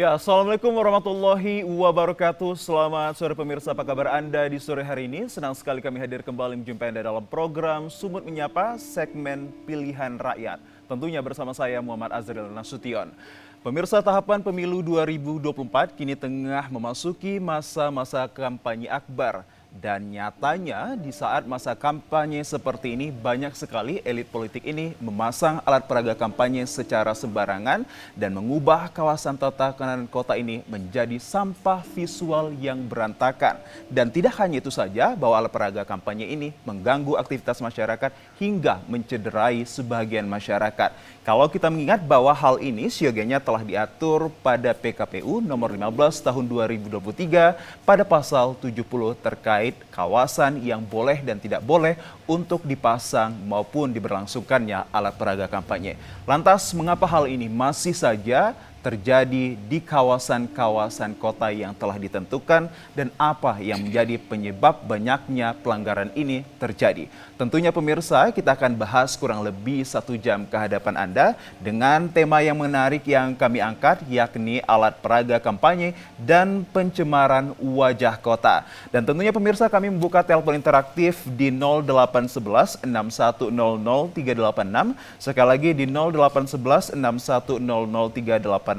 Ya, Assalamualaikum warahmatullahi wabarakatuh. Selamat sore pemirsa, apa kabar Anda di sore hari ini? Senang sekali kami hadir kembali menjumpai Anda dalam program Sumut Menyapa, segmen Pilihan Rakyat. Tentunya bersama saya Muhammad Azril Nasution. Pemirsa, tahapan pemilu 2024 kini tengah memasuki masa-masa kampanye akbar. Dan nyatanya di saat masa kampanye seperti ini banyak sekali elit politik ini memasang alat peraga kampanye secara sembarangan dan mengubah kawasan tatanan kota ini menjadi sampah visual yang berantakan. Dan tidak hanya itu saja bahwa alat peraga kampanye ini mengganggu aktivitas masyarakat hingga mencederai sebagian masyarakat. Kalau kita mengingat bahwa hal ini siogianya telah diatur pada PKPU nomor 15 tahun 2023 pada pasal 70 terkait kawasan yang boleh dan tidak boleh untuk dipasang maupun diberlangsungkannya alat peraga kampanye. Lantas mengapa hal ini masih saja terjadi di kawasan-kawasan kota yang telah ditentukan dan apa yang menjadi penyebab banyaknya pelanggaran ini terjadi? Tentunya pemirsa, kita akan bahas kurang lebih 1 jam ke hadapan Anda dengan tema yang menarik yang kami angkat, yakni alat peraga kampanye dan pencemaran wajah kota. Dan tentunya pemirsa, kami membuka telepon interaktif di 0811 6100 386, sekali lagi di 0811 6100 386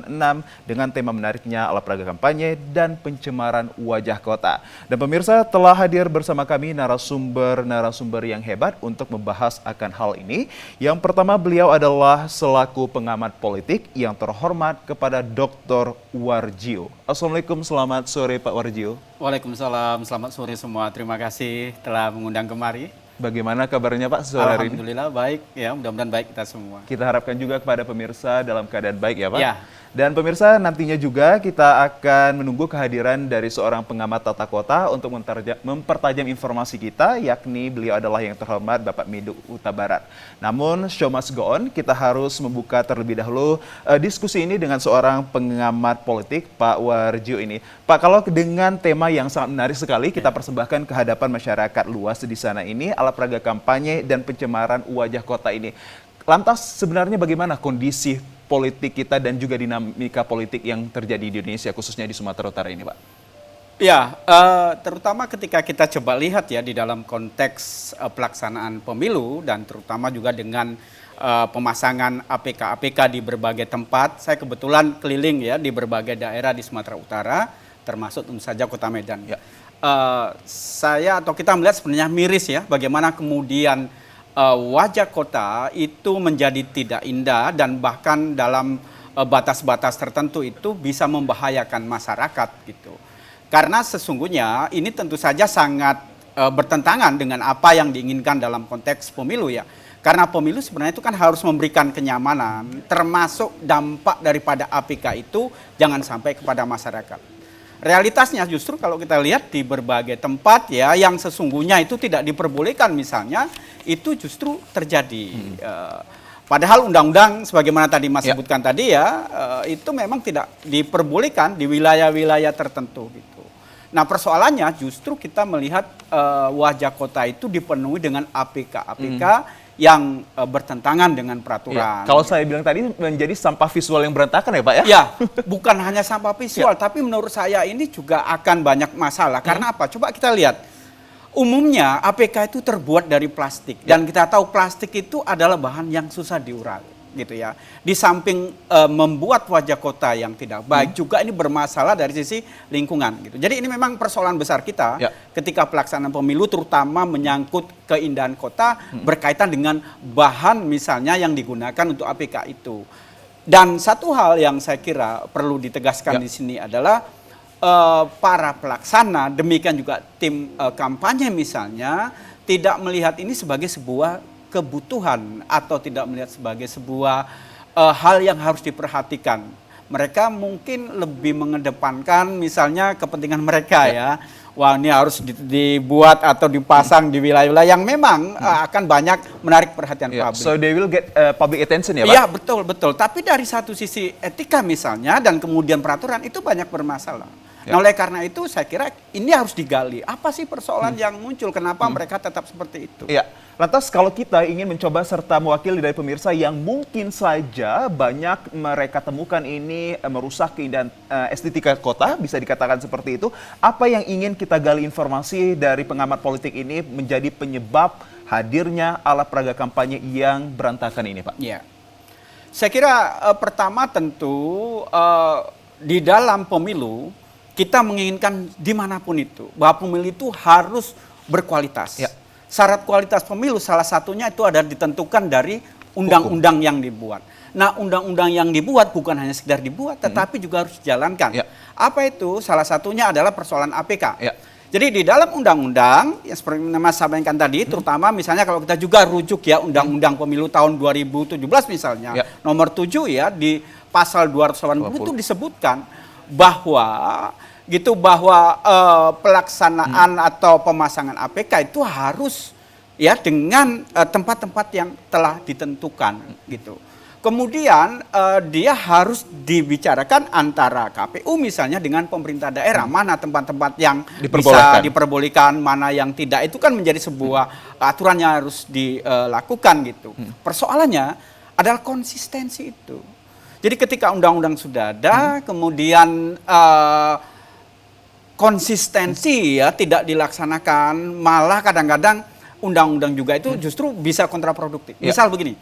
dengan tema menariknya alat peraga kampanye dan pencemaran wajah kota. Dan pemirsa, telah hadir bersama kami narasumber yang hebat untuk membahas akan hal ini. Yang pertama, beliau adalah selaku pengamat politik yang terhormat kepada Dr. Warjio. Assalamualaikum, selamat sore Pak Warjio. Waalaikumsalam, selamat sore semua. Terima kasih telah mengundang kemari. Bagaimana kabarnya Pak sore hari ini? Alhamdulillah baik, ya mudah-mudahan baik kita semua. Kita harapkan juga kepada pemirsa dalam keadaan baik ya Pak. Ya. Dan pemirsa, nantinya juga kita akan menunggu kehadiran dari seorang pengamat tata kota untuk mempertajam informasi kita, yakni beliau adalah yang terhormat Bapak Midu Huta Barat. Namun show must go on, kita harus membuka terlebih dahulu diskusi ini dengan seorang pengamat politik, Pak Warjio ini. Pak, kalau dengan tema yang sangat menarik sekali, kita persembahkan ke hadapan masyarakat luas di sana ini, alat peraga kampanye dan pencemaran wajah kota ini. Lantas sebenarnya bagaimana kondisi politik kita dan juga dinamika politik yang terjadi di Indonesia, khususnya di Sumatera Utara ini, Pak? Ya, terutama ketika kita coba lihat ya di dalam konteks pelaksanaan pemilu dan terutama juga dengan pemasangan APK-APK di berbagai tempat. Saya kebetulan keliling ya di berbagai daerah di Sumatera Utara, termasuk tentu saja Kota Medan. Ya. Saya atau kita melihat sebenarnya miris ya bagaimana kemudian wajah kota itu menjadi tidak indah dan bahkan dalam batas-batas tertentu itu bisa membahayakan masyarakat gitu. Karena sesungguhnya ini tentu saja sangat bertentangan dengan apa yang diinginkan dalam konteks pemilu ya. Karena pemilu sebenarnya itu kan harus memberikan kenyamanan, termasuk dampak daripada APK itu jangan sampai kepada masyarakat. Realitasnya justru kalau kita lihat di berbagai tempat ya yang sesungguhnya itu tidak diperbolehkan misalnya itu justru terjadi. Padahal undang-undang sebagaimana tadi Mas sebutkan tadi ya itu memang tidak diperbolehkan di wilayah-wilayah tertentu gitu. Nah persoalannya justru kita melihat wajah kota itu dipenuhi dengan APK-APK yang bertentangan dengan peraturan. Ya, kalau saya bilang tadi menjadi sampah visual yang berantakan ya Pak ya? Ya, bukan hanya sampah visual, tapi menurut saya ini juga akan banyak masalah. Karena apa? Coba kita lihat. Umumnya APK itu terbuat dari plastik. Dan kita tahu plastik itu adalah bahan yang susah diurai. Gitu ya. Di samping membuat wajah kota yang tidak baik, juga ini bermasalah dari sisi lingkungan. Gitu. Jadi ini memang persoalan besar kita ketika pelaksanaan pemilu, terutama menyangkut keindahan kota berkaitan dengan bahan misalnya yang digunakan untuk APK itu. Dan satu hal yang saya kira perlu ditegaskan di sini adalah para pelaksana, demikian juga tim kampanye misalnya, tidak melihat ini sebagai sebuah kebutuhan atau tidak melihat sebagai sebuah hal yang harus diperhatikan. Mereka mungkin lebih mengedepankan misalnya kepentingan mereka ya. Wah ini harus dibuat atau dipasang di wilayah-wilayah yang memang akan banyak menarik perhatian publik. So they will get public attention ya Pak? Iya betul. Tapi dari satu sisi etika misalnya dan kemudian peraturan itu banyak bermasalah. Nah oleh karena itu saya kira ini harus digali. Apa sih persoalan yang muncul? Kenapa mereka tetap seperti itu? Iya. Lantas kalau kita ingin mencoba serta mewakili dari pemirsa yang mungkin saja banyak mereka temukan ini merusak keindahan estetika kota, bisa dikatakan seperti itu, apa yang ingin kita gali informasi dari pengamat politik ini menjadi penyebab hadirnya alat peraga kampanye yang berantakan ini, Pak? Ya, saya kira pertama tentu di dalam pemilu kita menginginkan dimanapun itu bahwa pemilu itu harus berkualitas. Ya. Syarat kualitas pemilu salah satunya itu ada ditentukan dari undang-undang yang dibuat. Nah, undang-undang yang dibuat bukan hanya sekedar dibuat, tetapi juga harus dijalankan. Ya. Apa itu? Salah satunya adalah persoalan APK. Ya. Jadi di dalam undang-undang, yang seperti Mas sampaikan tadi, terutama misalnya kalau kita juga rujuk ya Undang-Undang Pemilu tahun 2017 misalnya, Ya. nomor 7 ya di pasal 280 itu disebutkan bahwa pelaksanaan atau pemasangan APK itu harus ya dengan tempat-tempat yang telah ditentukan gitu. Kemudian dia harus dibicarakan antara KPU misalnya dengan pemerintah daerah, mana tempat-tempat yang bisa diperbolehkan, mana yang tidak. Itu kan menjadi sebuah aturan yang harus dilakukan gitu. Persoalannya adalah konsistensi itu. Jadi ketika undang-undang sudah ada, kemudian konsistensi ya tidak dilaksanakan, malah kadang-kadang undang-undang juga itu justru bisa kontraproduktif. Misal begini,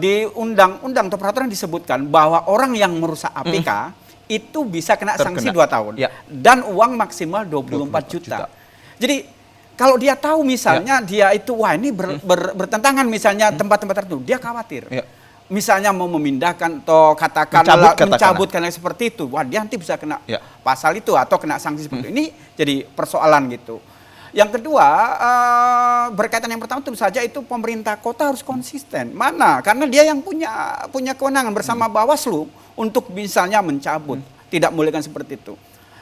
di undang-undang atau peraturan disebutkan bahwa orang yang merusak APK itu bisa kena sanksi 2 tahun dan uang maksimal 24 juta. Jadi kalau dia tahu misalnya dia itu wah ini bertentangan misalnya tempat-tempat tertentu, dia khawatir. Misalnya mau memindahkan atau katakanlah mencabut karena seperti itu, wah dia nanti bisa kena pasal itu atau kena sanksi seperti itu. Ini jadi persoalan gitu. Yang kedua, berkaitan yang pertama tentu saja itu pemerintah kota harus konsisten. Mana? Karena dia yang punya kewenangan bersama Bawaslu untuk misalnya mencabut, tidak membolehkan seperti itu.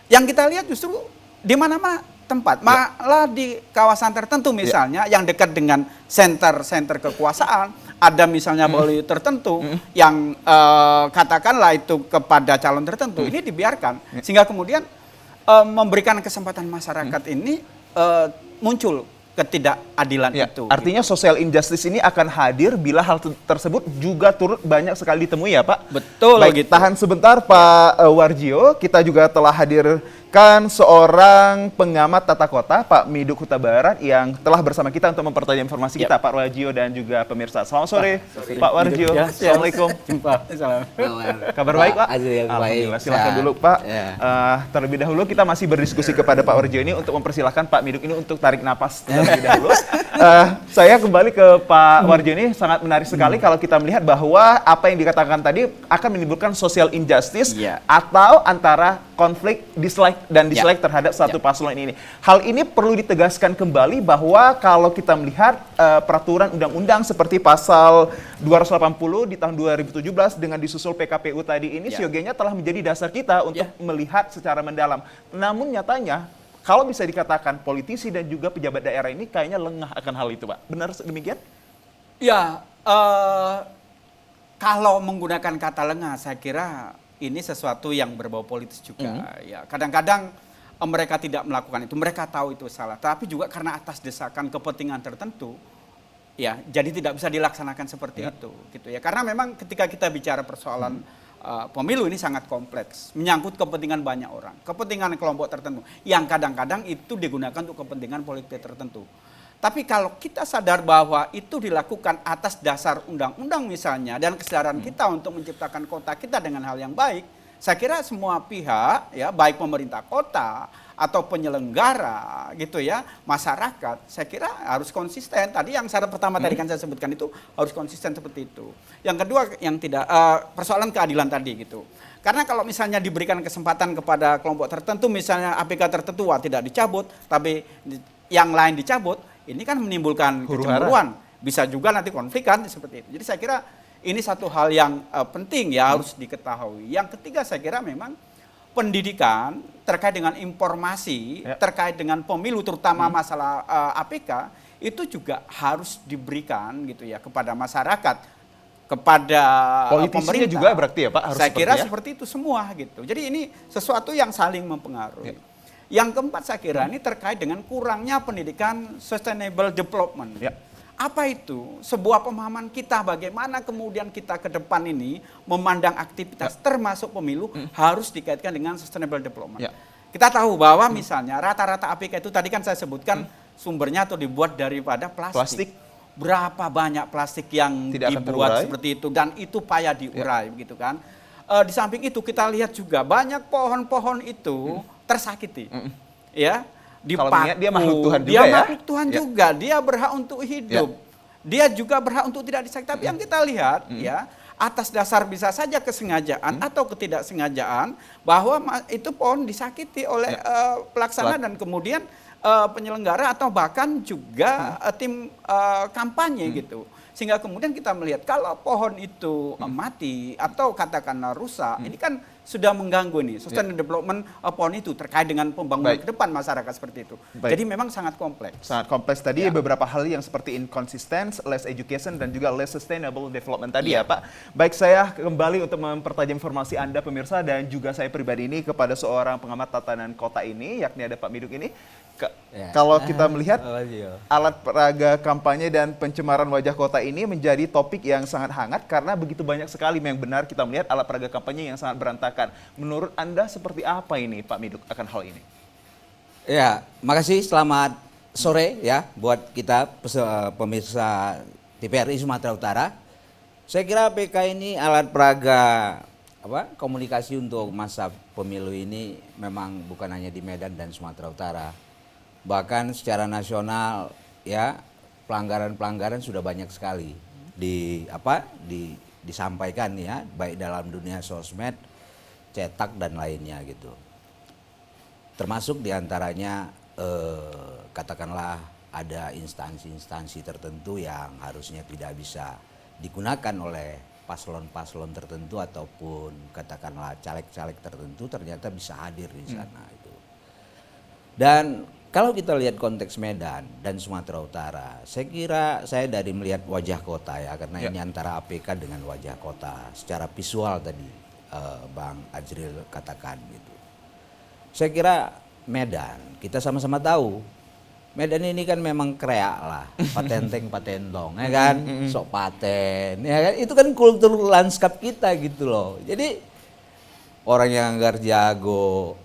Yang kita lihat justru di mana-mana tempat, malah di kawasan tertentu misalnya yang dekat dengan center kekuasaan, ada misalnya boleh tertentu yang katakanlah itu kepada calon tertentu, ini dibiarkan sehingga kemudian memberikan kesempatan masyarakat ini muncul ketidakadilan itu. Artinya social injustice ini akan hadir bila hal tersebut juga turut banyak sekali ditemui ya Pak? Betul. Baik, tahan sebentar Pak Warjio, kita juga telah hadirkan seorang pengamat tata kota, Pak Miduk Huta Barat yang telah bersama kita untuk mempertajam informasi kita, Pak Warjio dan juga pemirsa. Selamat sore, Pak Warjio. Assalamualaikum. Kabar baik Pak? Alhamdulillah. Silakan dulu Pak. Terlebih dahulu kita masih berdiskusi kepada Pak Warjio ini untuk mempersilahkan Pak Miduk ini untuk tarik napas terlebih dahulu. Saya kembali ke Pak Warjio ini sangat menarik sekali kalau kita melihat bahwa apa yang dikatakan tadi akan menimbulkan social injustice atau antara konflik dislike terhadap satu paslon ini. Hal ini perlu ditegaskan kembali bahwa kalau kita melihat peraturan undang-undang seperti pasal 280 di tahun 2017 dengan disusul PKPU tadi ini siogianya telah menjadi dasar kita untuk melihat secara mendalam. Namun nyatanya kalau bisa dikatakan politisi dan juga pejabat daerah ini kayaknya lengah akan hal itu, Pak. Benar demikian? Ya, kalau menggunakan kata lengah, saya kira ini sesuatu yang berbau politis juga. Ya, kadang-kadang mereka tidak melakukan itu, mereka tahu itu salah. Tapi juga karena atas desakan kepentingan tertentu, ya, jadi tidak bisa dilaksanakan seperti itu, gitu ya. Karena memang ketika kita bicara persoalan pemilu ini sangat kompleks, menyangkut kepentingan banyak orang, kepentingan kelompok tertentu, yang kadang-kadang itu digunakan untuk kepentingan politik tertentu. Tapi kalau kita sadar bahwa itu dilakukan atas dasar undang-undang misalnya, dan kesadaran kita untuk menciptakan kota kita dengan hal yang baik, saya kira semua pihak, ya baik pemerintah kota atau penyelenggara gitu ya, masyarakat, saya kira harus konsisten. Tadi yang syarat pertama tadi kan saya sebutkan itu harus konsisten seperti itu. Yang kedua yang tidak persoalan keadilan tadi gitu. Karena kalau misalnya diberikan kesempatan kepada kelompok tertentu, misalnya APK tertentu tidak dicabut, tapi yang lain dicabut, ini kan menimbulkan kecemburuan. Bisa juga nanti konflik kan seperti itu. Jadi saya kira ini satu hal yang penting ya harus diketahui. Yang ketiga saya kira memang pendidikan terkait dengan informasi, terkait dengan pemilu terutama masalah APK itu juga harus diberikan gitu ya kepada masyarakat, kepada pemerintah juga berarti ya Pak harus saya kira seperti itu semua gitu. Jadi ini sesuatu yang saling mempengaruhi. Yang keempat saya kira ini terkait dengan kurangnya pendidikan sustainable development. Ya. Apa itu? Sebuah pemahaman kita bagaimana kemudian kita ke depan ini memandang aktivitas termasuk pemilu harus dikaitkan dengan sustainable development. Ya. Kita tahu bahwa misalnya rata-rata APK itu tadi kan saya sebutkan sumbernya atau dibuat daripada plastik. Berapa banyak plastik yang Tidak akan dibuat terurai. seperti itu dan itu payah diurai gitu kan. Di samping itu kita lihat juga banyak pohon-pohon itu tersakiti. Ya, Kalau mengingat dia makhluk Tuhan juga dia ya. makhluk Tuhan juga, dia berhak untuk hidup. Dia juga berhak untuk tidak disakiti. Tapi yang kita lihat ya, atas dasar bisa saja kesengajaan atau ketidaksengajaan bahwa itu pohon disakiti oleh pelaksana dan kemudian penyelenggara atau bahkan juga tim kampanye gitu. Sehingga kemudian kita melihat kalau pohon itu mati atau katakanlah rusak, ini kan sudah mengganggu nih sustainable development pohon itu terkait dengan pembangunan ke depan masyarakat seperti itu. Jadi memang sangat kompleks. Sangat kompleks tadi beberapa hal yang seperti inconsistent, less education dan juga less sustainable development tadi ya Pak. Baik, saya kembali untuk mempertajam informasi Anda pemirsa dan juga saya pribadi ini kepada seorang pengamat tatanan kota ini, yakni ada Pak Miduk ini. Kalau kita melihat alat peraga kampanye dan pencemaran wajah kota ini menjadi topik yang sangat hangat karena begitu banyak sekali yang benar kita melihat alat peraga kampanye yang sangat berantakan. Menurut Anda seperti apa ini Pak Miduk akan hal ini? Ya, makasih. Selamat sore ya buat kita pemirsa TVRI Sumatera Utara. Saya kira PK ini alat peraga komunikasi untuk masa pemilu ini memang bukan hanya di Medan dan Sumatera Utara. Bahkan secara nasional ya pelanggaran-pelanggaran sudah banyak sekali disampaikan ya, baik dalam dunia sosmed, cetak dan lainnya gitu. Termasuk diantaranya katakanlah ada instansi-instansi tertentu yang harusnya tidak bisa digunakan oleh paslon-paslon tertentu ataupun katakanlah caleg-caleg tertentu ternyata bisa hadir di sana itu. Dan kalau kita lihat konteks Medan dan Sumatera Utara, saya kira saya dari melihat wajah kota ya, karena ini antara APK dengan wajah kota secara visual tadi Bang Ajril katakan gitu. Saya kira Medan, kita sama-sama tahu Medan ini kan memang kreak lah, patenteng patentong, ya kan, sok paten, ya kan, itu kan kultur lanskap kita gitu loh. Jadi orang yang anggar jago,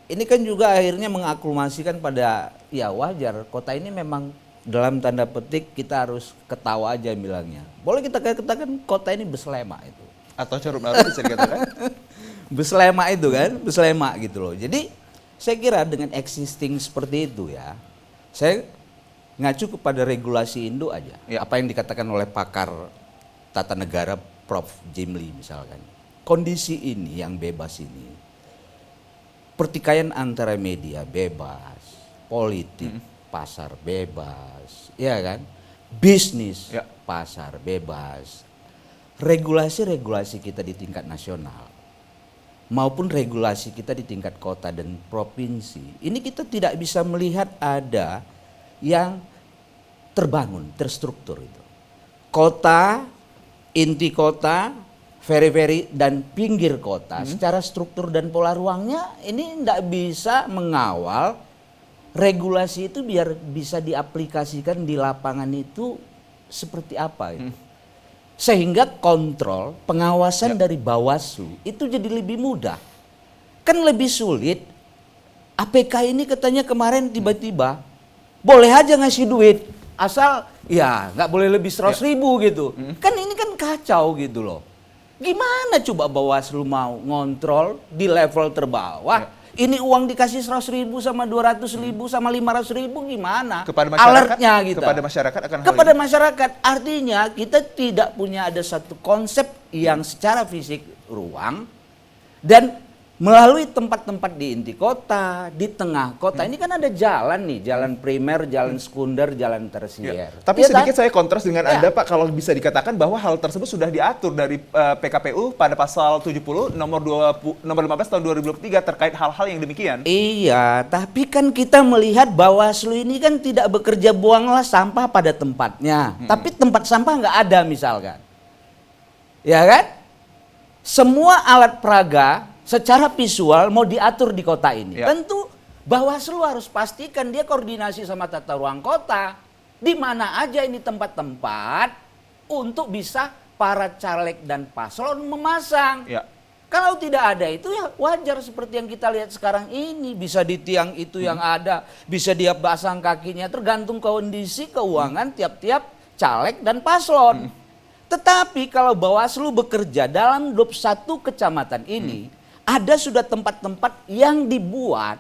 ini kan juga akhirnya mengakumulasikan pada ya wajar, kota ini memang dalam tanda petik kita harus ketawa aja bilangnya. Boleh kita katakan kota ini beslema itu. Atau carut-marut bisa dikatakan? Beslema itu kan, beslema gitu loh. Jadi saya kira dengan existing seperti itu ya, saya ngacu kepada regulasi Indo aja. Apa yang dikatakan oleh pakar tata negara Prof. Jimli misalkan. Kondisi ini yang bebas ini, pertikaian antara media bebas, politik, pasar bebas, ya kan, bisnis, pasar bebas, regulasi-regulasi kita di tingkat nasional maupun regulasi kita di tingkat kota dan provinsi, ini kita tidak bisa melihat ada yang terbangun, terstruktur itu. Kota, inti kota, periferi dan pinggir kota secara struktur dan pola ruangnya ini tidak bisa mengawal regulasi itu biar bisa diaplikasikan di lapangan itu seperti apa itu. Sehingga kontrol, pengawasan dari Bawaslu itu jadi lebih mudah. Kan lebih sulit, APK ini katanya kemarin tiba-tiba boleh aja ngasih duit, asal ya nggak boleh lebih 100.000 gitu. Kan ini kan kacau gitu loh. Gimana coba Bawaslu mau ngontrol di level terbawah? Ini uang dikasih 100.000 sama 200.000 sama 500.000 gimana? Kepada masyarakat, alertnya kita. Kepada masyarakat akan kepada masyarakat. Artinya kita tidak punya ada satu konsep yang secara fisik ruang dan melalui tempat-tempat di inti kota, di tengah kota. Ini kan ada jalan nih, jalan primer, jalan sekunder, jalan tersier. Tapi sedikit saya kontras dengan Anda Pak, kalau bisa dikatakan bahwa hal tersebut sudah diatur dari PKPU pada pasal 70 nomor 15 tahun 2023 terkait hal-hal yang demikian. Iya, tapi kan kita melihat Bawaslu ini kan tidak bekerja buanglah sampah pada tempatnya. Tapi tempat sampah nggak ada misalkan. Ya kan? Semua alat peraga secara visual mau diatur di kota ini. Tentu Bawaslu harus pastikan dia koordinasi sama tata ruang kota. Di mana aja ini tempat-tempat untuk bisa para caleg dan paslon memasang. Ya. Kalau tidak ada itu ya wajar seperti yang kita lihat sekarang ini. Bisa di tiang itu yang ada, bisa dia pasang kakinya, tergantung kondisi keuangan tiap-tiap caleg dan paslon. Tetapi kalau Bawaslu bekerja dalam 21 kecamatan ini, ada sudah tempat-tempat yang dibuat,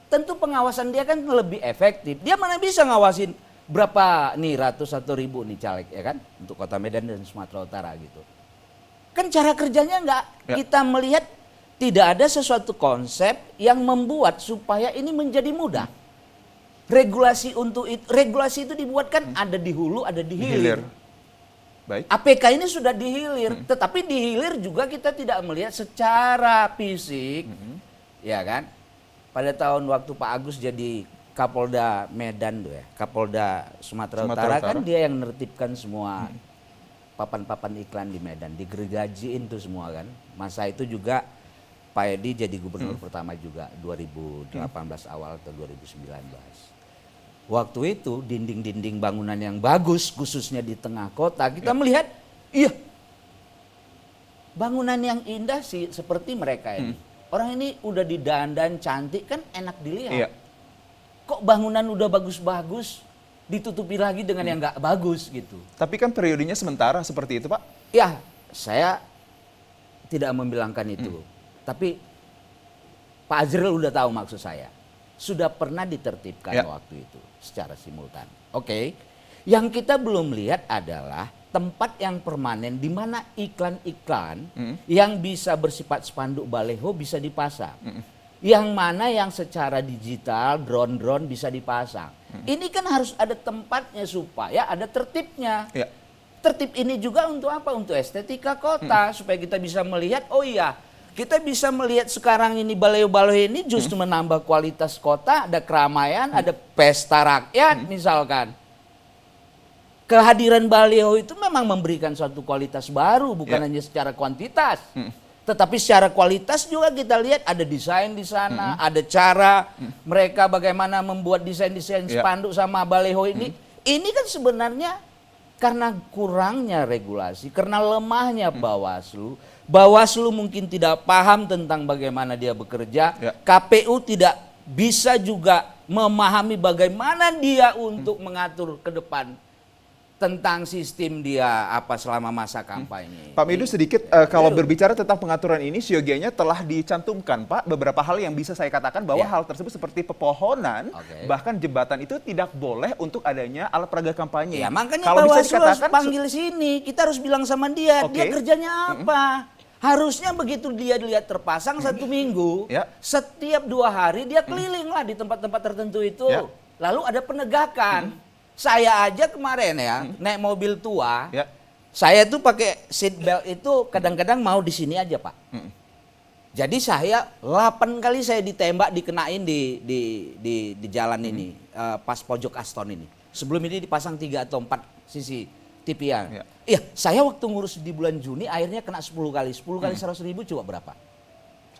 tentu pengawasan dia kan lebih efektif. Dia mana bisa ngawasin berapa nih ratus atau ribu nih caleg ya kan untuk Kota Medan dan Sumatera Utara gitu. Kan cara kerjanya enggak, kita melihat tidak ada sesuatu konsep yang membuat supaya ini menjadi mudah. Regulasi itu dibuat kan ada di hulu, ada di hilir. Baik. APK ini sudah di hilir, tetapi di hilir juga kita tidak melihat secara fisik, ya kan? Pada tahun waktu Pak Agus jadi Kapolda Medan tuh ya, Kapolda Sumatera Utara kan dia yang menertibkan semua papan-papan iklan di Medan, digergajiin tuh semua kan. Masa itu juga Pak Edi jadi gubernur pertama juga 2018 awal atau 2019. Waktu itu dinding-dinding bangunan yang bagus khususnya di tengah kota kita melihat iya bangunan yang indah sih seperti mereka ini. Orang ini udah didandan cantik kan enak dilihat. Iya. Kok bangunan udah bagus-bagus ditutupi lagi dengan yang nggak bagus gitu. Tapi kan periodenya sementara seperti itu Pak? Ya, saya tidak membilangkan itu. Tapi Pak Azril udah tahu maksud saya. Sudah pernah ditertibkan waktu itu secara simultan. Oke. Yang kita belum lihat adalah tempat yang permanen di mana iklan-iklan yang bisa bersifat spanduk baleho bisa dipasang. Yang mana yang secara digital, drone-drone bisa dipasang. Ini kan harus ada tempatnya supaya ada tertibnya. Ya. Tertib ini juga untuk apa? Untuk estetika kota. Supaya kita bisa melihat, oh iya, kita bisa melihat sekarang ini baleho-baleho ini justru menambah kualitas kota, ada keramaian, ada pesta rakyat misalkan. Kehadiran baleho itu memang memberikan suatu kualitas baru, bukan hanya secara kuantitas. Tetapi secara kualitas juga kita lihat ada desain di sana, ada cara mereka bagaimana membuat desain-desain spanduk sama baleho ini. Ini kan sebenarnya karena kurangnya regulasi, karena lemahnya Bawaslu. Bawaslu mungkin tidak paham tentang bagaimana dia bekerja. KPU tidak bisa juga memahami bagaimana dia untuk mengatur ke depan tentang sistem dia apa selama masa kampanye. Pak Midu sedikit kalau berbicara tentang pengaturan ini siogianya telah dicantumkan Pak beberapa hal yang bisa saya katakan bahwa hal tersebut seperti pepohonan bahkan jembatan itu tidak boleh untuk adanya alat peraga kampanye. Ya makanya kalau Bawaslu harus panggil sini, kita harus bilang sama dia, dia kerjanya apa? Harusnya begitu dia lihat terpasang 1 minggu, setiap 2 hari dia keliling lah di tempat-tempat tertentu itu. Lalu ada penegakan. Saya aja kemarin naik mobil tua, saya tuh pakai seat belt itu kadang-kadang mau di sini aja Pak. Jadi saya 8 kali saya ditembak dikenain di jalan ini pas pojok Aston ini. Sebelum ini dipasang 3 atau 4 sisi tipian. Iya, saya waktu ngurus di bulan Juni akhirnya kena 10 kali. 10 kali 100.000 coba berapa?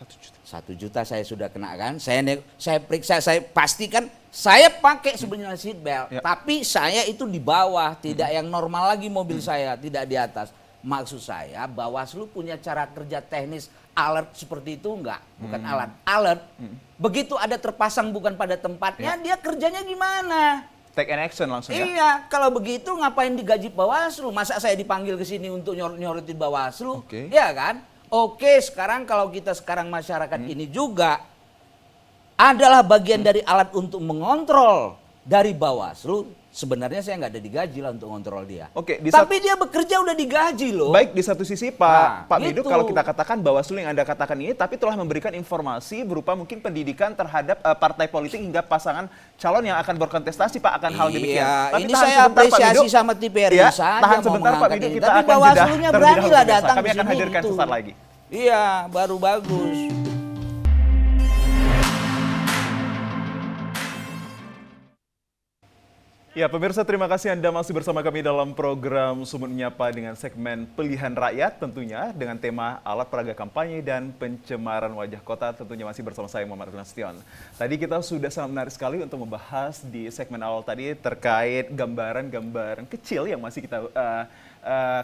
1 juta saya sudah kena kan. Saya periksa, saya pastikan saya pakai sebenarnya seat belt, tapi saya itu di bawah, tidak yang normal lagi mobil saya, tidak di atas. Maksud saya Bawaslu punya cara kerja teknis alert seperti itu enggak? Bukan alert. Begitu ada terpasang bukan pada tempatnya, dia kerjanya gimana? Take an action langsung ya? Iya, kalau begitu ngapain digaji Bawaslu? Masa saya dipanggil ke sini untuk nyorot-nyorotin Bawaslu? Iya kan? Oke, sekarang kalau kita sekarang masyarakat ini juga adalah bagian dari alat untuk mengontrol dari Bawaslu. Sebenarnya saya nggak ada digaji lah untuk ngontrol dia. Tapi dia bekerja udah digaji loh. Baik, di satu sisi Pak Midu kalau kita katakan Bawaslu yang Anda katakan ini, tapi telah memberikan informasi berupa mungkin pendidikan terhadap partai politik hingga pasangan calon yang akan berkontestasi Pak akan hal demikian. Tapi ini saya apresiasi sama TVRI saja. Tahan sebentar Pak Midu, kita tapi akan Bawaslunya beranilah datang kami akan hadirkan sesaat lagi. Iya, baru bagus. Ya, pemirsa, terima kasih Anda masih bersama kami dalam program Sumut Menyapa dengan segmen Pilihan Rakyat, tentunya dengan tema alat peraga kampanye dan pencemaran wajah kota, tentunya masih bersama saya Muhammad Nasution. Tadi kita sudah sangat menarik sekali untuk membahas di segmen awal tadi terkait gambaran-gambaran kecil yang masih kita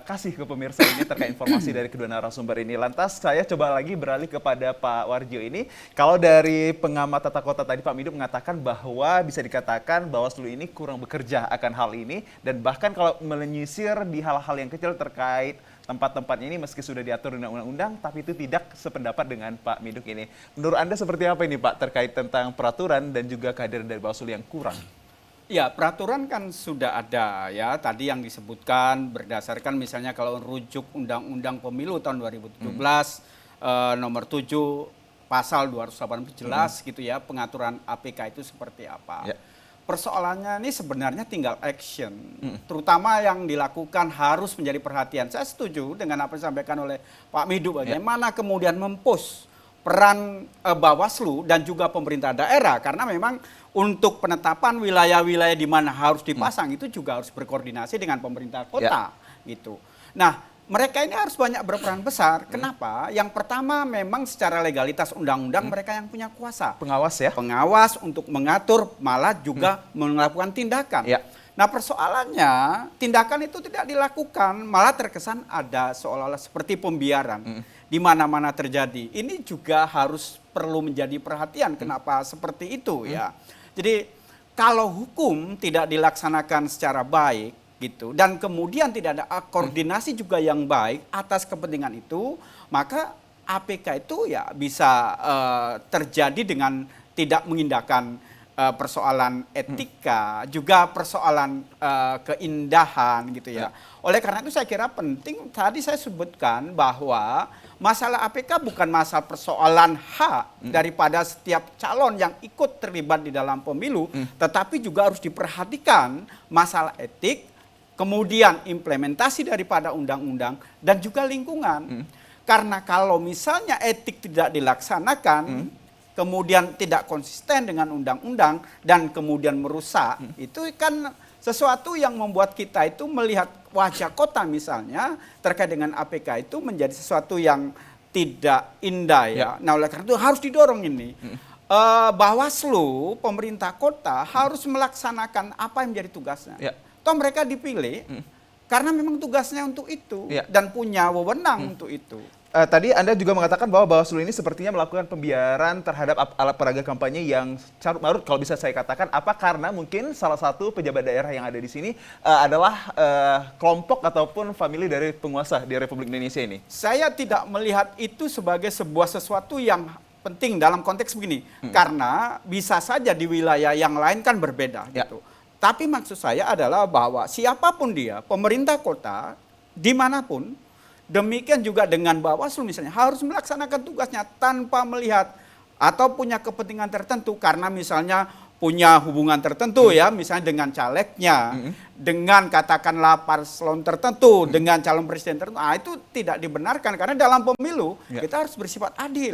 kasih ke pemirsa ini terkait informasi dari kedua narasumber ini. Lantas saya coba lagi beralih kepada Pak Warjo ini. Kalau dari pengamat tata kota tadi Pak Miduk mengatakan bahwa bisa dikatakan Bawaslu ini kurang bekerja akan hal ini, dan bahkan kalau menyisir di hal-hal yang kecil terkait tempat-tempat ini meski sudah diatur dengan undang-undang, tapi itu tidak sependapat dengan Pak Miduk ini. Menurut Anda seperti apa ini Pak terkait tentang peraturan dan juga kehadiran dari Bawaslu yang kurang? Ya, peraturan kan sudah ada ya. Tadi yang disebutkan berdasarkan misalnya kalau rujuk Undang-Undang Pemilu tahun 2017 nomor 7 pasal 280 jelas gitu ya pengaturan APK itu seperti apa. Ya. Persoalannya ini sebenarnya tinggal action, terutama yang dilakukan harus menjadi perhatian. Saya setuju dengan apa yang disampaikan oleh Pak Midu, bagaimana kemudian mempush peran Bawaslu dan juga pemerintah daerah, karena memang untuk penetapan wilayah-wilayah di mana harus dipasang itu juga harus berkoordinasi dengan pemerintah kota gitu. Nah, mereka ini harus banyak berperan besar. Kenapa? Yang pertama memang secara legalitas undang-undang mereka yang punya kuasa. Pengawas ya? Pengawas untuk mengatur, malah juga melakukan tindakan. Ya. Nah, persoalannya tindakan itu tidak dilakukan, malah terkesan ada seolah-olah seperti pembiaran. Di mana-mana terjadi. Ini juga harus perlu menjadi perhatian. Kenapa seperti itu ya? Jadi kalau hukum tidak dilaksanakan secara baik gitu, dan kemudian tidak ada koordinasi juga yang baik atas kepentingan itu, maka APK itu ya bisa terjadi dengan tidak mengindahkan persoalan etika, juga persoalan keindahan gitu ya. Oleh karena itu saya kira penting, tadi saya sebutkan bahwa masalah APK bukan masalah persoalan hak daripada setiap calon yang ikut terlibat di dalam pemilu, tetapi juga harus diperhatikan masalah etik, kemudian implementasi daripada undang-undang, dan juga lingkungan. Karena kalau misalnya etik tidak dilaksanakan, kemudian tidak konsisten dengan undang-undang, dan kemudian merusak, itu kan sesuatu yang membuat kita itu melihat wajah kota misalnya terkait dengan APK itu menjadi sesuatu yang tidak indah ya. Nah, oleh karena itu harus didorong ini. Bawaslu, pemerintah kota harus melaksanakan apa yang menjadi tugasnya. Toh mereka dipilih karena memang tugasnya untuk itu dan punya wewenang untuk itu. Tadi Anda juga mengatakan bahwa Bawaslu ini sepertinya melakukan pembiaran terhadap alat peraga kampanye yang carut marut, kalau bisa saya katakan. Apa karena mungkin salah satu pejabat daerah yang ada di sini adalah kelompok ataupun famili dari penguasa di Republik Indonesia ini? Saya tidak melihat itu sebagai sebuah sesuatu yang penting dalam konteks begini. Karena bisa saja di wilayah yang lain kan berbeda gitu. Tapi maksud saya adalah bahwa siapapun dia, pemerintah kota, dimanapun, demikian juga dengan Bawaslu misalnya harus melaksanakan tugasnya tanpa melihat atau punya kepentingan tertentu, karena misalnya punya hubungan tertentu ya, misalnya dengan calegnya, dengan katakanlah paslon tertentu, dengan calon presiden tertentu. Itu tidak dibenarkan, karena dalam pemilu kita harus bersifat adil,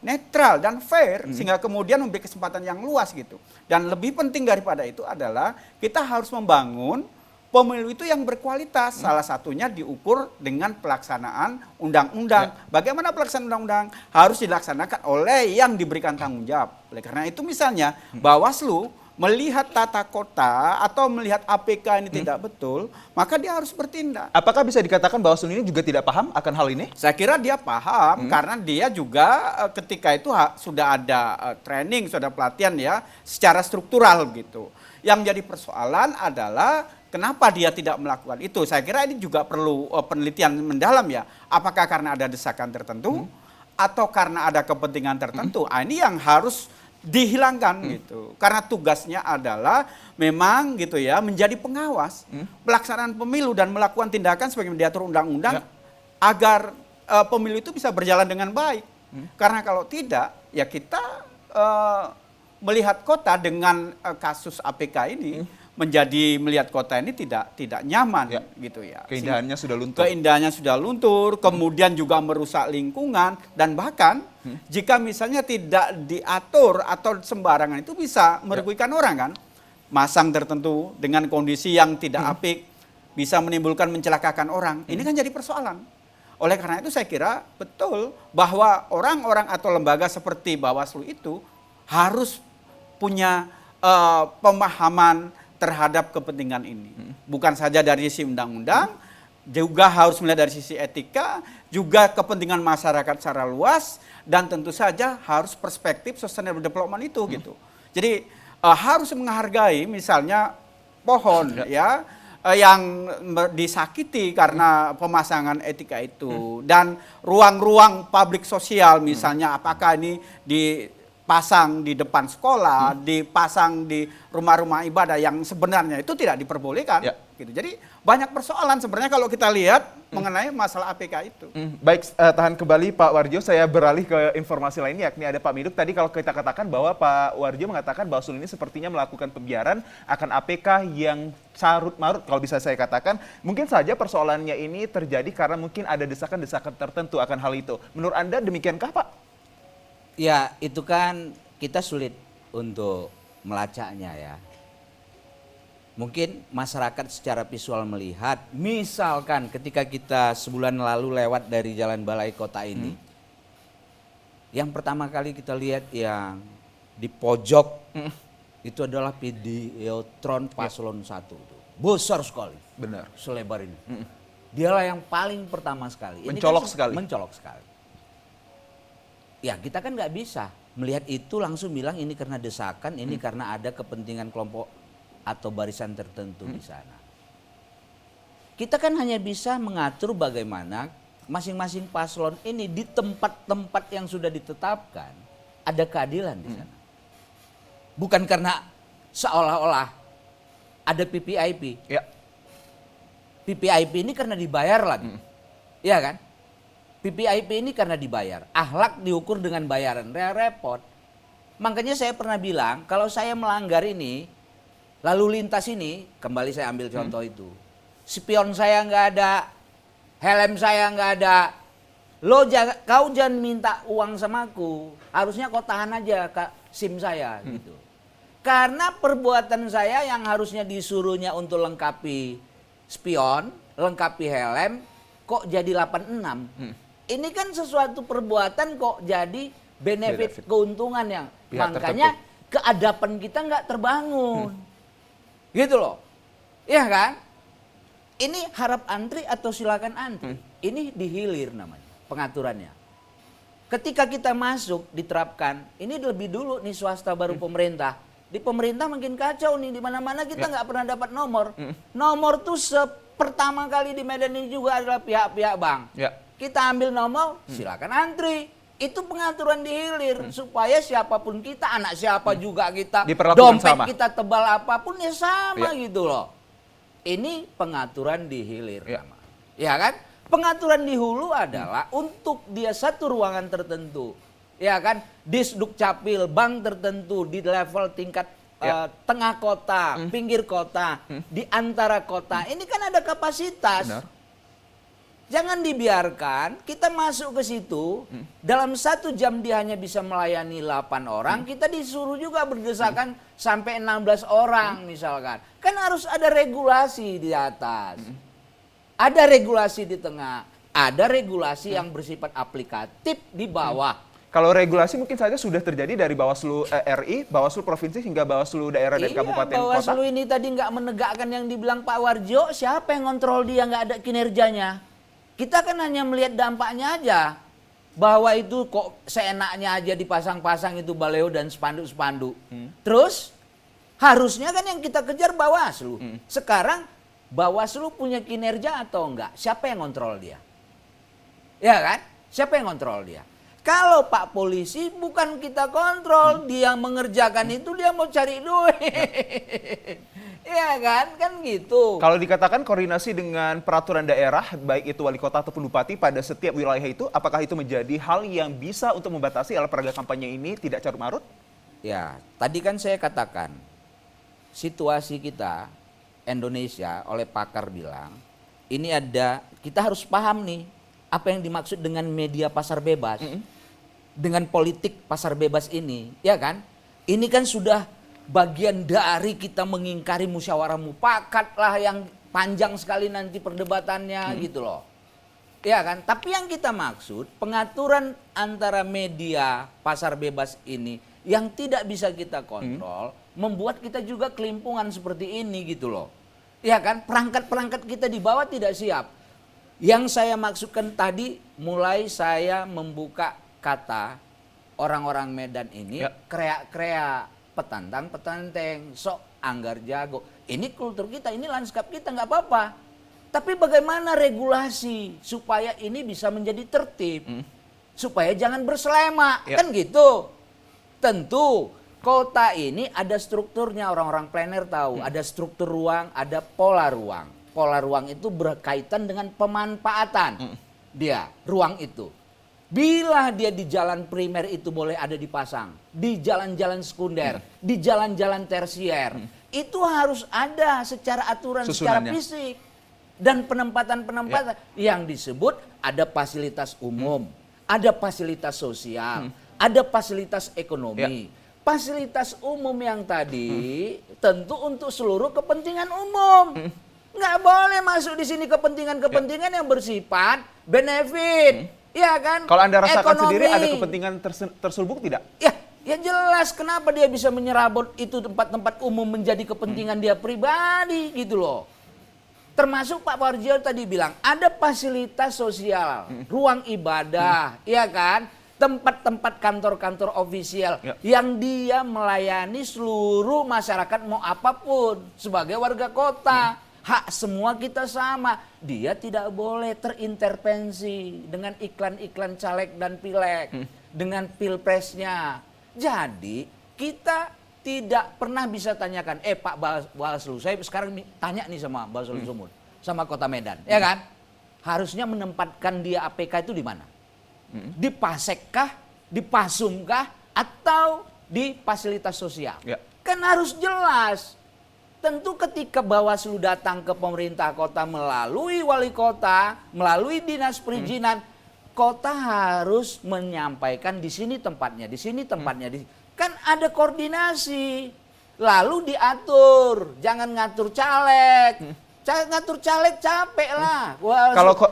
netral dan fair, sehingga kemudian memberi kesempatan yang luas gitu. Dan lebih penting daripada itu adalah kita harus membangun pemilu itu yang berkualitas, salah satunya diukur dengan pelaksanaan undang-undang. Bagaimana pelaksanaan undang-undang? Harus dilaksanakan oleh yang diberikan tanggung jawab. Oleh karena itu misalnya Bawaslu melihat tata kota atau melihat APK ini tidak betul, maka dia harus bertindak. Apakah bisa dikatakan Bawaslu ini juga tidak paham akan hal ini? Saya kira dia paham, karena dia juga ketika itu sudah ada training, sudah ada pelatihan ya, secara struktural gitu. Yang jadi persoalan adalah kenapa dia tidak melakukan itu. Saya kira ini juga perlu penelitian mendalam ya. Apakah karena ada desakan tertentu atau karena ada kepentingan tertentu. Ini yang harus dihilangkan gitu. Karena tugasnya adalah memang gitu ya, menjadi pengawas pelaksanaan pemilu dan melakukan tindakan sebagaimana diatur undang-undang agar pemilu itu bisa berjalan dengan baik. Karena kalau tidak ya kita melihat kota dengan kasus APK ini menjadi melihat kota ini tidak nyaman gitu ya. Keindahannya sudah luntur. Keindahannya sudah luntur, kemudian juga merusak lingkungan, dan bahkan jika misalnya tidak diatur atau sembarangan itu bisa merugikan orang kan. masang tertentu dengan kondisi yang tidak apik, bisa menimbulkan mencelakakan orang. Ini kan jadi persoalan. Oleh karena itu saya kira betul bahwa orang-orang atau lembaga seperti Bawaslu itu harus punya pemahaman terhadap kepentingan ini. Bukan saja dari sisi undang-undang, juga harus melihat dari sisi etika, juga kepentingan masyarakat secara luas, dan tentu saja harus perspektif sustainable development itu gitu. Jadi harus menghargai misalnya pohon ya yang disakiti karena pemasangan etika itu, dan ruang-ruang publik sosial misalnya apakah ini dipasang di depan sekolah, dipasang di rumah-rumah ibadah yang sebenarnya itu tidak diperbolehkan gitu. Jadi banyak persoalan sebenarnya kalau kita lihat mengenai masalah APK itu. Baik, tahan kembali Pak Warjo, saya beralih ke informasi lainnya, yakni ada Pak Miduk. Tadi kalau kita katakan bahwa Pak Warjo mengatakan Bawaslu ini sepertinya melakukan pembiaran akan APK yang carut marut, kalau bisa saya katakan. Mungkin saja persoalannya ini terjadi karena mungkin ada desakan-desakan tertentu akan hal itu. Menurut Anda demikiankah Pak? Ya, itu kan kita sulit untuk melacaknya ya. Mungkin masyarakat secara visual melihat, misalkan ketika kita sebulan lalu lewat dari Jalan Balai Kota ini, yang pertama kali kita lihat yang di pojok itu adalah Videotron Paslon 1. Besar sekali. Benar. Selebar ini. Dialah yang paling pertama sekali. Mencolok kan sekali. Mencolok sekali. Ya kita kan nggak bisa melihat itu langsung bilang ini karena desakan, ini karena ada kepentingan kelompok atau barisan tertentu di sana. Kita kan hanya bisa mengatur bagaimana masing-masing paslon ini di tempat-tempat yang sudah ditetapkan ada keadilan di sana. Bukan karena seolah-olah ada PPIP. Ya. PPIP ini karena dibayar lagi. Iya kan? PPIP ini karena dibayar. Akhlak diukur dengan bayaran. Repot. Makanya saya pernah bilang kalau saya melanggar ini, lalu lintas ini, kembali saya ambil contoh itu. Spion saya nggak ada, helm saya nggak ada. Kau jangan minta uang sama aku. Harusnya kau tahan aja SIM saya gitu. Karena perbuatan saya yang harusnya disuruhnya untuk lengkapi spion, lengkapi helm, kok jadi 86. Ini kan sesuatu perbuatan kok jadi benefit. Keuntungan yang Pihak makanya keadapan kita nggak terbangun. Gitu loh. Iya kan? Ini harap antri atau silakan antri. Ini dihilir namanya pengaturannya. Ketika kita masuk diterapkan, ini lebih dulu nih swasta baru pemerintah. Di pemerintah makin kacau nih, di mana-mana kita nggak pernah dapat nomor. Nomor tuh pertama kali di Medan ini juga adalah pihak-pihak bank. Kita ambil nomor, silakan antri. Itu pengaturan dihilir supaya siapapun kita, anak siapa juga kita, dompet sama. Kita tebal apapun ya sama gitu loh. Ini pengaturan dihilir. Ya kan? Pengaturan di hulu adalah untuk dia satu ruangan tertentu. Ya kan? Disduk capil bank tertentu di level tingkat tengah kota, pinggir kota, di antara kota. Ini kan ada kapasitas. Benar. Jangan dibiarkan kita masuk ke situ, dalam 1 jam dia hanya bisa melayani 8 orang, kita disuruh juga berdesakan sampai 16 orang misalkan. Kan harus ada regulasi di atas. Ada regulasi di tengah, ada regulasi yang bersifat aplikatif di bawah. Kalau regulasi mungkin saja sudah terjadi dari Bawaslu RI, Bawaslu Provinsi hingga Bawaslu daerah dan kabupaten kota. Bawaslu ini tadi nggak menegakkan yang dibilang Pak Warjo, siapa yang kontrol dia nggak ada kinerjanya. Kita kan hanya melihat dampaknya aja. Bahwa itu kok seenaknya aja dipasang-pasang itu baleo dan spanduk-spanduk. Terus harusnya kan yang kita kejar Bawaslu. Sekarang Bawaslu punya kinerja atau enggak? Siapa yang kontrol dia? Ya kan? Siapa yang kontrol dia? Kalau Pak Polisi bukan kita kontrol, dia mengerjakan itu dia mau cari duit. Iya kan? Kan gitu. Kalau dikatakan koordinasi dengan peraturan daerah, baik itu wali kota ataupun bupati pada setiap wilayah itu, apakah itu menjadi hal yang bisa untuk membatasi alat peraga kampanye ini tidak carut marut? Ya, tadi kan saya katakan, situasi kita, Indonesia oleh pakar bilang, ini ada, kita harus paham nih, apa yang dimaksud dengan media pasar bebas. Dengan politik pasar bebas ini, ya kan? Ini kan sudah bagian dari kita mengingkari musyawarah mufakat lah yang panjang sekali nanti perdebatannya gitu loh. Ya kan? Tapi yang kita maksud pengaturan antara media pasar bebas ini yang tidak bisa kita kontrol membuat kita juga kelimpungan seperti ini gitu loh. Ya kan? Perangkat-perangkat kita di bawah tidak siap. Yang saya maksudkan tadi mulai saya membuka kata orang-orang Medan ini kreak-kreak, petantang-petanteng, sok anggar jago. Ini kultur kita, ini lanskap kita, nggak apa-apa. Tapi bagaimana regulasi supaya ini bisa menjadi tertib? Supaya jangan berselema, kan gitu. Tentu kota ini ada strukturnya, orang-orang planner tahu. Ada struktur ruang, ada pola ruang. Pola ruang itu berkaitan dengan pemanfaatan dia, ruang itu. Bila dia di jalan primer itu boleh ada dipasang, di jalan-jalan sekunder, di jalan-jalan tersier, itu harus ada secara aturan, secara fisik. Dan penempatan-penempatan yang disebut ada fasilitas umum, ada fasilitas sosial, ada fasilitas ekonomi. Fasilitas umum yang tadi tentu untuk seluruh kepentingan umum. Nggak boleh masuk di sini kepentingan-kepentingan yang bersifat benefit. Ya kan? Kalau Anda rasakan ekonomi. sendiri ada kepentingan terselubung tidak? Ya jelas kenapa dia bisa menyerabut itu tempat-tempat umum menjadi kepentingan dia pribadi gitu loh. Termasuk Pak Warjio tadi bilang ada fasilitas sosial, ruang ibadah, ya kan? Tempat-tempat kantor-kantor ofisial yang dia melayani seluruh masyarakat mau apapun sebagai warga kota. Hak semua kita sama. Dia tidak boleh terintervensi dengan iklan-iklan caleg dan pileg, dengan pilpresnya. Jadi kita tidak pernah bisa tanyakan, Pak Bawaslu, saya sekarang tanya nih sama Bawaslu Sumut, sama Kota Medan, ya kan? Harusnya menempatkan dia APK itu di mana? Di Pasekkah, di Pasumkah, atau di fasilitas sosial? Kan harus jelas. Tentu ketika Bawaslu datang ke pemerintah kota melalui wali kota, melalui dinas perizinan, kota harus menyampaikan di sini tempatnya, di sini tempatnya, kan ada koordinasi, lalu diatur, jangan ngatur caleg. Ngatur caleg capek lah.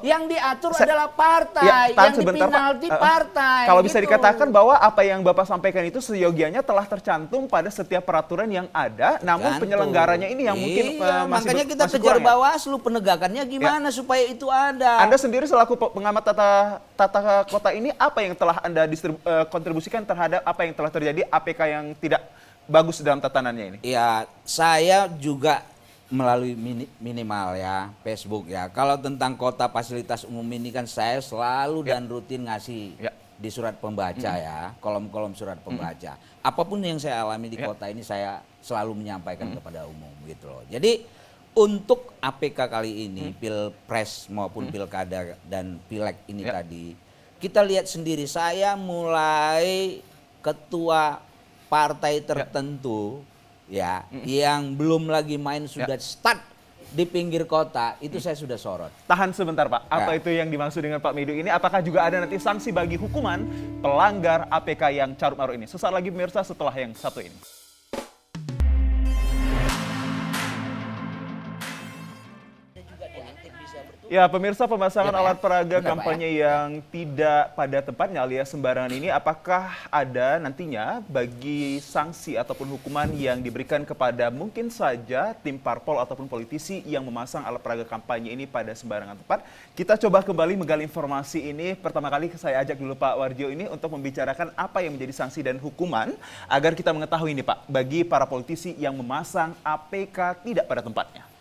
Yang diatur adalah partai, yang dipinalti partai. Kalau bisa dikatakan bahwa apa yang Bapak sampaikan itu seyogianya telah tercantum pada setiap peraturan yang ada, namun penyelenggaranya ini yang mungkin makanya kita kejar Bawaslu penegakannya gimana supaya itu ada. Anda sendiri selaku pengamat tata kota ini, apa yang telah Anda kontribusikan terhadap apa yang telah terjadi APK yang tidak bagus dalam tatanannya ini? Ya, saya juga melalui minimal ya Facebook ya. Kalau tentang kota fasilitas umum ini kan saya selalu dan rutin ngasih di surat pembaca ya, kolom-kolom surat pembaca. Apapun yang saya alami di kota ini saya selalu menyampaikan kepada umum gitu loh. Jadi untuk APK kali ini, Pilpres maupun Pilkada dan Pileg ini tadi, kita lihat sendiri saya mulai ketua partai tertentu ya, yang belum lagi main sudah start di pinggir kota, itu saya sudah sorot. Tahan sebentar Pak, apa itu yang dimaksud dengan Pak Medu ini? Apakah juga ada nanti sanksi bagi hukuman pelanggar APK yang carut marut ini? Sesaat lagi pemirsa setelah yang satu ini. Ya pemirsa, pemasangan alat peraga kampanye yang tidak pada tempatnya alias sembarangan ini, apakah ada nantinya bagi sanksi ataupun hukuman yang diberikan kepada mungkin saja tim parpol ataupun politisi yang memasang alat peraga kampanye ini pada sembarangan tempat? Kita coba kembali menggali informasi ini. Pertama kali saya ajak dulu Pak Warjio ini untuk membicarakan apa yang menjadi sanksi dan hukuman agar kita mengetahui ini Pak, bagi para politisi yang memasang APK tidak pada tempatnya.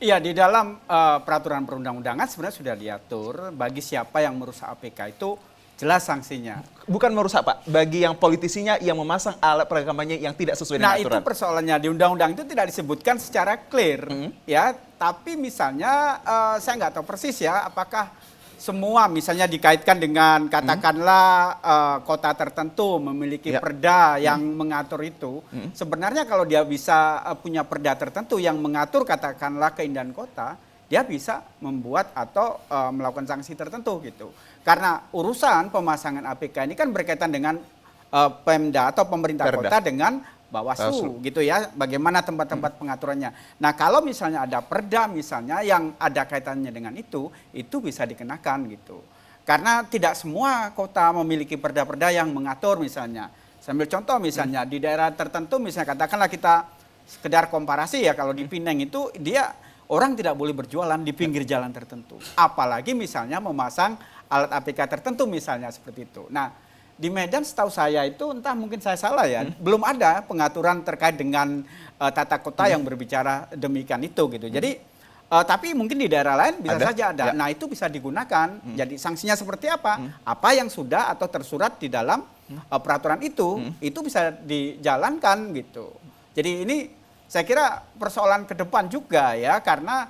Iya, di dalam peraturan perundang-undangan sebenarnya sudah diatur bagi siapa yang merusak APK itu jelas sanksinya. Bukan merusak Pak, bagi yang politisinya yang memasang alat peraga kampanye yang tidak sesuai dengan aturan. Nah itu persoalannya, di undang-undang itu tidak disebutkan secara clear ya. Tapi misalnya saya nggak tahu persis ya apakah semua misalnya dikaitkan dengan katakanlah kota tertentu memiliki perda yang mengatur itu. Sebenarnya kalau dia bisa punya perda tertentu yang mengatur katakanlah keindahan kota, dia bisa membuat atau melakukan sanksi tertentu gitu. Karena urusan pemasangan APK ini kan berkaitan dengan Pemda atau pemerintah kota dengan Bawaslu gitu ya, bagaimana tempat-tempat pengaturannya. Nah, kalau misalnya ada perda misalnya yang ada kaitannya dengan itu bisa dikenakan gitu. Karena tidak semua kota memiliki perda-perda yang mengatur misalnya. Sambil contoh misalnya di daerah tertentu misalnya katakanlah kita sekedar komparasi ya, kalau di Pineng itu dia orang tidak boleh berjualan di pinggir jalan tertentu. Apalagi misalnya memasang alat APK tertentu misalnya seperti itu. Nah, di Medan setahu saya itu entah mungkin saya salah ya, belum ada pengaturan terkait dengan tata kota yang berbicara demikian itu gitu. Jadi tapi mungkin di daerah lain bisa saja ada. Ya. Nah, itu bisa digunakan. Jadi sanksinya seperti apa? Apa yang sudah atau tersurat di dalam peraturan itu bisa dijalankan gitu. Jadi ini saya kira persoalan ke depan juga ya, karena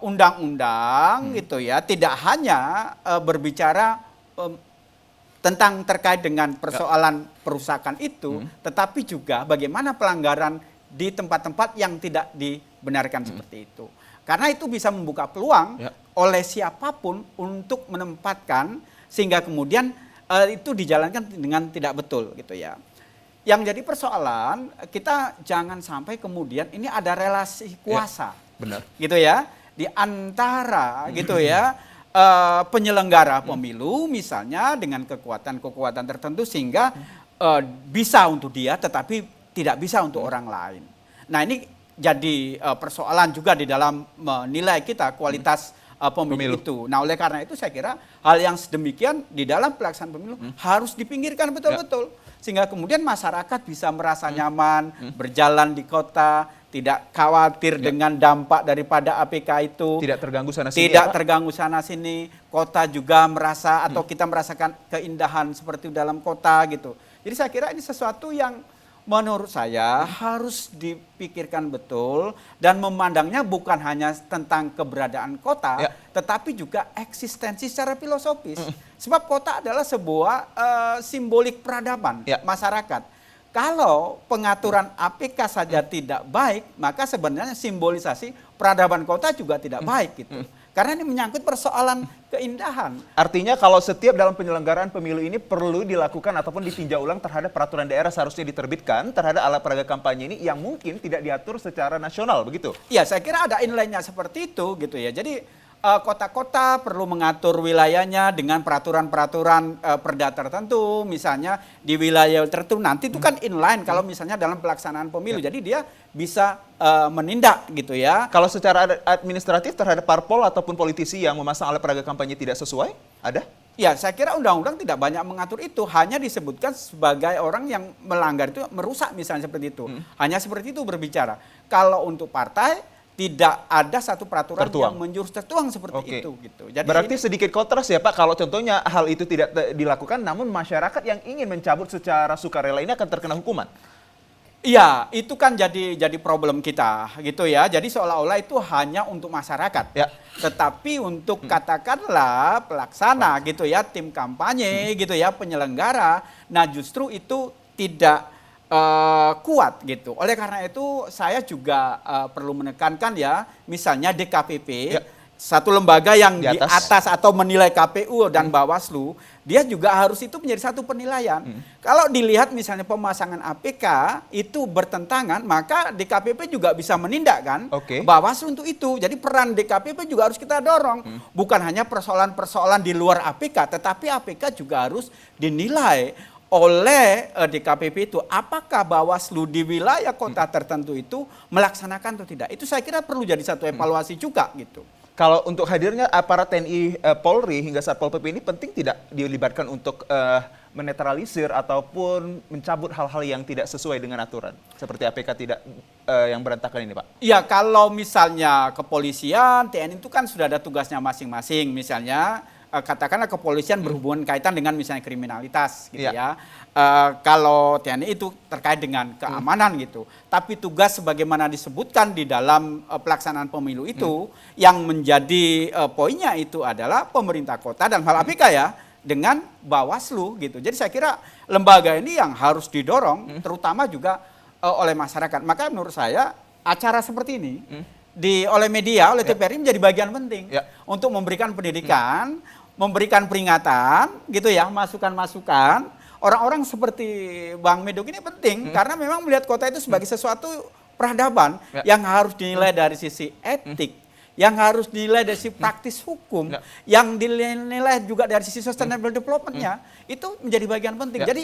undang-undang gitu ya tidak hanya berbicara tentang terkait dengan persoalan perusakan itu, tetapi juga bagaimana pelanggaran di tempat-tempat yang tidak dibenarkan seperti itu. Karena itu bisa membuka peluang oleh siapapun untuk menempatkan sehingga kemudian itu dijalankan dengan tidak betul gitu ya. Yang jadi persoalan kita jangan sampai kemudian ini ada relasi kuasa, benar, gitu ya, di antara gitu ya. Penyelenggara pemilu misalnya dengan kekuatan-kekuatan tertentu sehingga bisa untuk dia tetapi tidak bisa untuk orang lain. Nah, ini jadi persoalan juga di dalam menilai kita kualitas pemilu itu. Nah, oleh karena itu saya kira hal yang sedemikian di dalam pelaksanaan pemilu harus dipinggirkan betul-betul sehingga kemudian masyarakat bisa merasa nyaman berjalan di kota, tidak khawatir dengan dampak daripada APK itu. Tidak terganggu sana sini. Tidak terganggu sana sini. Kota juga merasa atau kita merasakan keindahan seperti dalam kota gitu. Jadi saya kira ini sesuatu yang menurut saya harus dipikirkan betul dan memandangnya bukan hanya tentang keberadaan kota, tetapi juga eksistensi secara filosofis. Sebab kota adalah sebuah simbolik peradaban masyarakat. Kalau pengaturan APK saja tidak baik, maka sebenarnya simbolisasi peradaban kota juga tidak baik gitu. Karena ini menyangkut persoalan keindahan. Artinya kalau setiap dalam penyelenggaraan pemilu ini perlu dilakukan ataupun ditinjau ulang terhadap peraturan daerah seharusnya diterbitkan terhadap alat peraga kampanye ini yang mungkin tidak diatur secara nasional, begitu? Iya, saya kira ada inline-nya seperti itu gitu ya. Jadi kota-kota perlu mengatur wilayahnya dengan peraturan-peraturan perda tertentu, misalnya di wilayah tertentu nanti itu kan inline kalau misalnya dalam pelaksanaan pemilu, jadi dia bisa menindak gitu ya. Kalau secara administratif terhadap parpol ataupun politisi yang memasang alat peraga kampanye tidak sesuai, ada? Ya, saya kira undang-undang tidak banyak mengatur itu, hanya disebutkan sebagai orang yang melanggar itu merusak misalnya seperti itu. Hanya seperti itu berbicara. Kalau untuk partai tidak ada satu peraturan yang menjurus tertuang seperti itu gitu. Jadi berarti sedikit kontras ya Pak, kalau contohnya hal itu tidak dilakukan namun masyarakat yang ingin mencabut secara sukarela ini akan terkena hukuman. Iya, itu kan jadi problem kita gitu ya. Jadi seolah-olah itu hanya untuk masyarakat. Tetapi untuk katakanlah pelaksana gitu ya, tim kampanye gitu ya, penyelenggara, nah justru itu tidak kuat gitu. Oleh karena itu saya juga perlu menekankan ya, misalnya DKPP, satu lembaga yang di atas atau menilai KPU dan Bawaslu, dia juga harus itu menjadi satu penilaian. Kalau dilihat misalnya pemasangan APK itu bertentangan, maka DKPP juga bisa menindak kan Bawaslu untuk itu. Jadi peran DKPP juga harus kita dorong. Bukan hanya persoalan-persoalan di luar APK, tetapi APK juga harus dinilai oleh DKPP itu, apakah Bawaslu di wilayah kota tertentu itu melaksanakan atau tidak. Itu saya kira perlu jadi satu evaluasi juga gitu. Kalau untuk hadirnya aparat TNI Polri hingga Satpol PP ini penting tidak dilibatkan untuk menetralisir ataupun mencabut hal-hal yang tidak sesuai dengan aturan seperti APK tidak yang berantakan ini Pak? Iya, kalau misalnya kepolisian, TNI itu kan sudah ada tugasnya masing-masing. Misalnya katakanlah kepolisian berhubungan kaitan dengan misalnya kriminalitas gitu ya. Kalau TNI itu terkait dengan keamanan gitu. Tapi tugas sebagaimana disebutkan di dalam pelaksanaan pemilu itu yang menjadi poinnya itu adalah pemerintah kota dan hal APK ya dengan Bawaslu gitu. Jadi saya kira lembaga ini yang harus didorong terutama juga oleh masyarakat. Maka menurut saya acara seperti ini oleh media, oleh TVRI menjadi bagian penting untuk memberikan pendidikan, memberikan peringatan gitu ya, masukan-masukan orang-orang seperti Bang Medok ini penting karena memang melihat kota itu sebagai sesuatu peradaban yang harus dinilai dari sisi etik, yang harus dinilai dari sisi praktis hukum, yang dinilai juga dari sisi sustainable development-nya, itu menjadi bagian penting. Jadi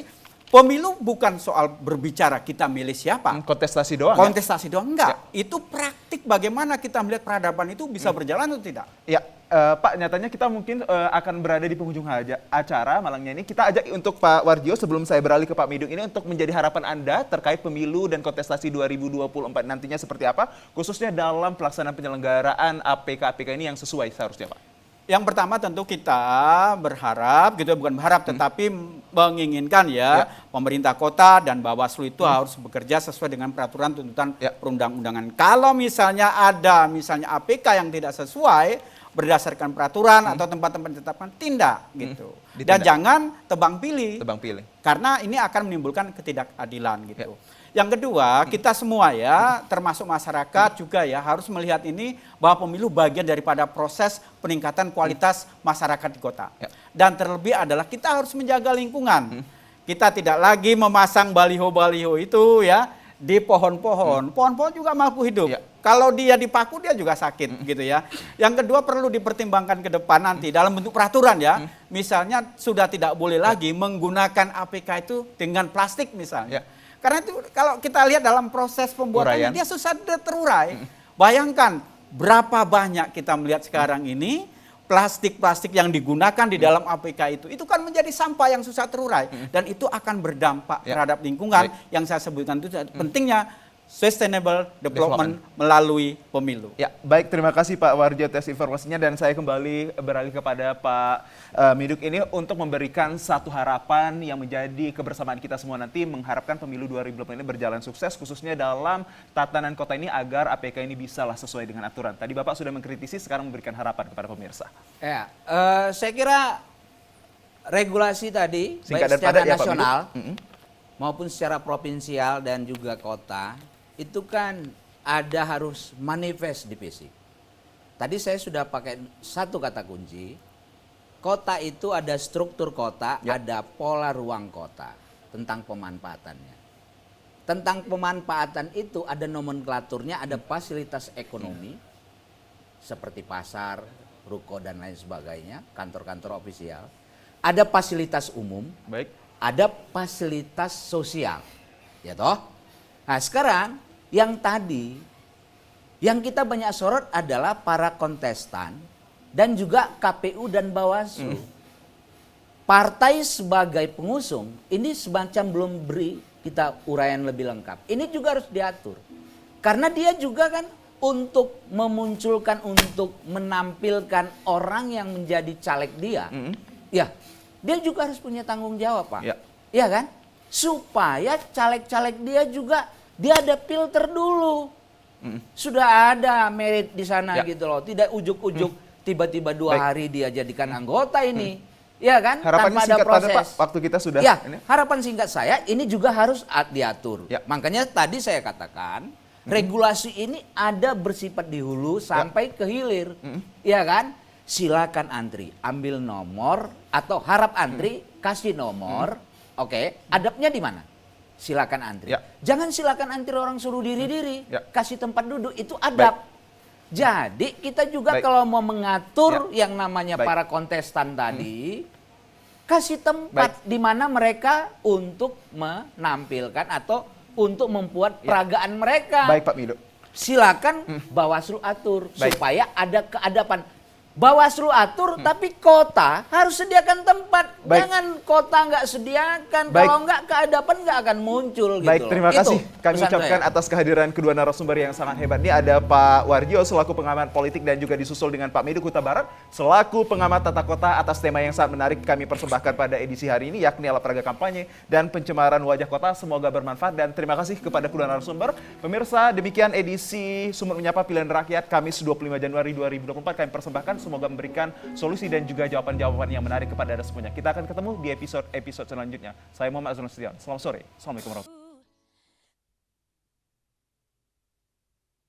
pemilu bukan soal berbicara kita milih siapa. Kontestasi doang. Kontestasi doang enggak. Itu praktik bagaimana kita melihat peradaban itu bisa berjalan atau tidak. Ya, Pak, nyatanya kita mungkin akan berada di penghujung acara malangnya ini. Kita ajak untuk Pak Warjo sebelum saya beralih ke Pak Miduk ini untuk menjadi harapan Anda terkait pemilu dan kontestasi 2024 nantinya seperti apa, khususnya dalam pelaksanaan penyelenggaraan APK-APK ini yang sesuai seharusnya, Pak. Yang pertama tentu kita berharap, gitu bukan berharap tetapi menginginkan pemerintah kota dan Bawaslu itu harus bekerja sesuai dengan peraturan tuntutan perundang-undangan. Kalau misalnya ada APK yang tidak sesuai berdasarkan peraturan atau tempat-tempat ditetapkan, tindak gitu. Dan jangan tebang pilih. Tebang pilih. Karena ini akan menimbulkan ketidakadilan gitu. Yang kedua, kita semua termasuk masyarakat juga harus melihat ini bahwa pemilu bagian daripada proses peningkatan kualitas masyarakat di kota. Dan terlebih adalah kita harus menjaga lingkungan. Kita tidak lagi memasang baliho-baliho itu di pohon-pohon. Pohon-pohon juga makhluk hidup. Kalau dia dipaku dia juga sakit gitu ya. Yang kedua perlu dipertimbangkan ke depan nanti dalam bentuk peraturan Misalnya sudah tidak boleh lagi menggunakan APK itu dengan plastik misalnya. Karena itu kalau kita lihat dalam proses pembuatannya dia susah terurai. Bayangkan berapa banyak kita melihat sekarang ini plastik-plastik yang digunakan di dalam APK itu kan menjadi sampah yang susah terurai dan itu akan berdampak terhadap lingkungan yang saya sebutkan itu pentingnya sustainable development melalui pemilu. Ya, baik, terima kasih Pak Warjo atas informasinya dan saya kembali beralih kepada Pak Miduk ini untuk memberikan satu harapan yang menjadi kebersamaan kita semua nanti mengharapkan pemilu 2020 ini berjalan sukses khususnya dalam tatanan kota ini agar APK ini bisalah sesuai dengan aturan. Tadi Bapak sudah mengkritisi, sekarang memberikan harapan kepada pemirsa. Ya, saya kira regulasi tadi Singkat baik secara ya, nasional maupun secara provinsial dan juga kota itu kan ada harus manifest di fisik. Tadi saya sudah pakai satu kata kunci. Kota itu ada struktur kota, ada pola ruang kota tentang pemanfaatannya. Tentang pemanfaatan itu ada nomenklaturnya, ada fasilitas ekonomi seperti pasar, ruko dan lain sebagainya, kantor-kantor ofisial. Ada fasilitas umum, ada fasilitas sosial. Ya toh? Nah sekarang yang tadi yang kita banyak sorot adalah para kontestan dan juga KPU dan Bawaslu. Partai sebagai pengusung ini semacam belum beri kita uraian lebih lengkap. Ini juga harus diatur. Karena dia juga kan untuk memunculkan, untuk menampilkan orang yang menjadi caleg dia. Ya, dia juga harus punya tanggung jawab, Pak. Iya kan? Supaya caleg-caleg dia juga dia ada filter dulu. Sudah ada merit di sana gitu loh. Tidak ujuk-ujuk tiba-tiba 2 hari dia jadikan anggota ini. Ya kan? Harapannya tanpa ada singkat proses. Pak, waktu kita sudah ini. Harapan singkat saya ini juga harus diatur. Makanya tadi saya katakan regulasi ini ada bersifat di hulu sampai ke hilir. Ya kan? Silakan antri, ambil nomor atau harap antri, kasih nomor. Oke, adabnya di mana? Silakan antri. Jangan silakan antri orang suruh diri-diri. Kasih tempat duduk, itu adab. Jadi kita juga kalau mau mengatur yang namanya para kontestan tadi, kasih tempat di mana mereka untuk menampilkan atau untuk membuat peragaan mereka. Baik Pak Miduk. Silakan Bawaslu atur supaya ada keadapan. Bawaslu atur, tapi kota harus sediakan tempat. Jangan kota nggak sediakan, kalau nggak keadapan nggak akan muncul. Baik, gitu terima kasih. Kami pesan ucapkan saya atas kehadiran kedua narasumber yang sangat hebat. Ini ada Pak Warjo selaku pengamat politik dan juga disusul dengan Pak Miduk Huta Barat selaku pengamat tata kota atas tema yang sangat menarik kami persembahkan pada edisi hari ini, yakni alat peraga kampanye dan pencemaran wajah kota. Semoga bermanfaat dan terima kasih kepada kedua narasumber. Pemirsa, demikian edisi Sumut Menyapa Pilihan Rakyat Kamis 25 Januari 2024 kami persembahkan. Semoga memberikan solusi dan juga jawaban-jawaban yang menarik kepada Anda semuanya. Kita akan ketemu di episode selanjutnya. Saya Muhammad Azrul Setiawan. Selamat sore. Assalamualaikum warahmatullahi wabarakatuh.